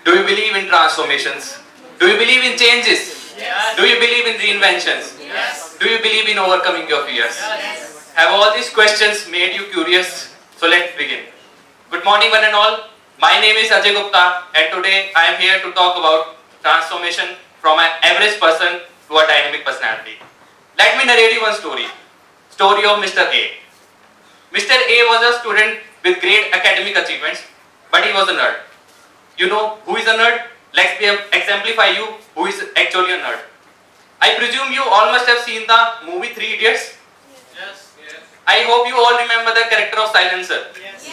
Do you believe in transformations? Do you believe in changes? Yes. Do you believe in reinventions? Yes. Do you believe in overcoming your fears? Yes. Have all these questions made you curious? So let's begin. Good morning one and all. My name is Ajay Gupta and today I am here to talk about transformation from an average person to a dynamic personality. Let me narrate you one story. Story of Mr. A. Mr. A was a student with great academic achievements, but he was a nerd. You know who is a nerd? Let me exemplify you who is actually a nerd. I presume you all must have seen the movie Three Idiots. Yes. Yes. I hope you all remember the character of Silencer. Yes.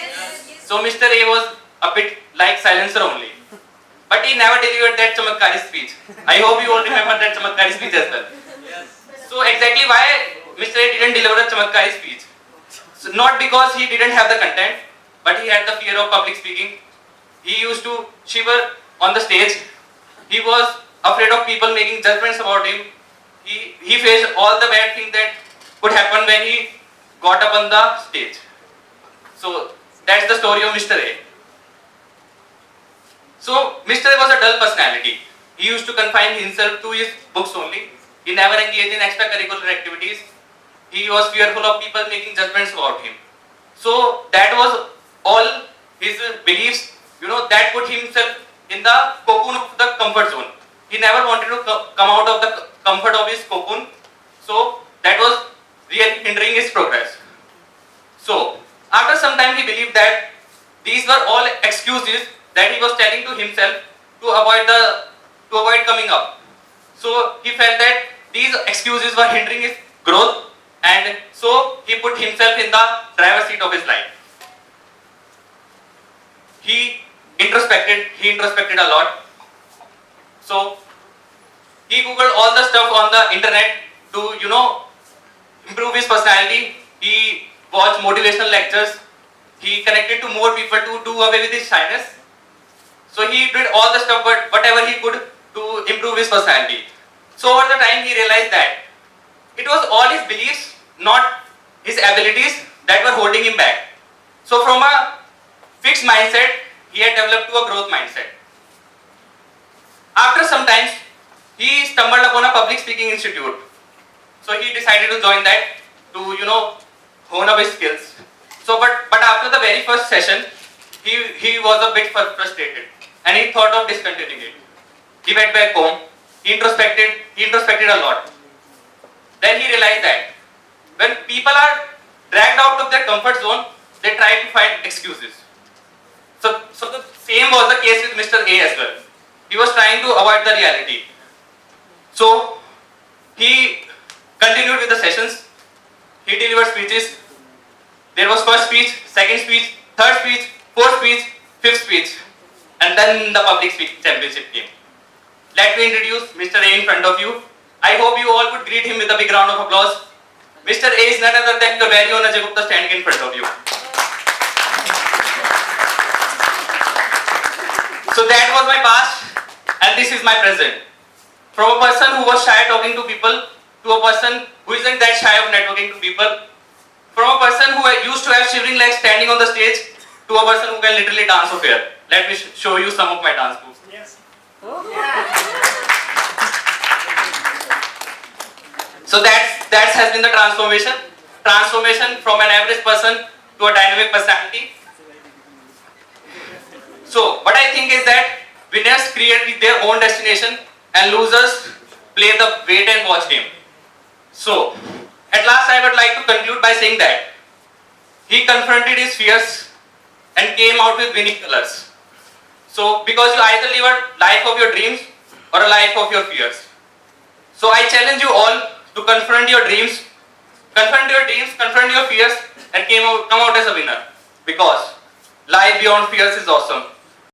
So Mr. A was a bit like Silencer only. But he never delivered that chamatkari speech. I hope you all remember that chamatkari speech as well. Yes. So exactly why Mr. A didn't deliver a chamatkari speech? So not because he didn't have the content, but he had the fear of public speaking. He used to shiver on the stage. He was afraid of people making judgments about him. He faced all the bad things that could happen when he got up on the stage. So that's the story of Mr. A. So Mr. A was a dull personality. He used to confine himself to his books only. He never engaged in extracurricular activities. He was fearful of people making judgments about him. So that was all his beliefs, that put himself in the cocoon of the comfort zone. He never wanted to come out of the comfort of his cocoon. So that was really hindering his progress. So after some time he believed that these were all excuses that he was telling to himself to avoid coming up. So he felt that these excuses were hindering his growth, and so he put himself in the driver's seat of his life. He introspected a lot. So he googled all the stuff on the internet to improve his personality. He watched motivational lectures. He connected to more people to do away with his shyness. So he did all the stuff, but whatever he could to improve his personality. So over the time he realized that it was all his beliefs, not his abilities, that were holding him back. So from a fixed mindset, he had developed to a growth mindset. After some time, he stumbled upon a public speaking institute. So he decided to join that to hone up his skills. So but after the very first session, he was a bit frustrated and he thought of discontinuing it. He went back home. He introspected a lot. Then he realized that when people are dragged out of their comfort zone, they try to find excuses. So the same was the case with Mr. A as well. He was trying to avoid the reality. So he continued with the sessions. He delivered speeches. There was first speech, second speech, third speech, fourth speech, fifth speech, and then the public speaking championship came. Let me introduce Mr. A in front of you. I hope you all would greet him with a big round of applause. Mr. A is none other than your very own Ajay Gupta standing in front of you. So that was my past and this is my present. From a person who was shy talking to people to a person who isn't that shy of networking to people. From a person who used to have shivering legs standing on the stage to a person who can literally dance for fear. Let me show you some of my dance moves. Yes. So that has been the transformation. Transformation from an average person to a dynamic personality. So what I think is that winners create their own destination and losers play the wait and watch game. So at last I would like to conclude by saying that he confronted his fears and came out with winning colors. So because you either live a life of your dreams or a life of your fears. So I challenge you all to confront your dreams, confront your fears and come out as a winner. Because life beyond fears is awesome.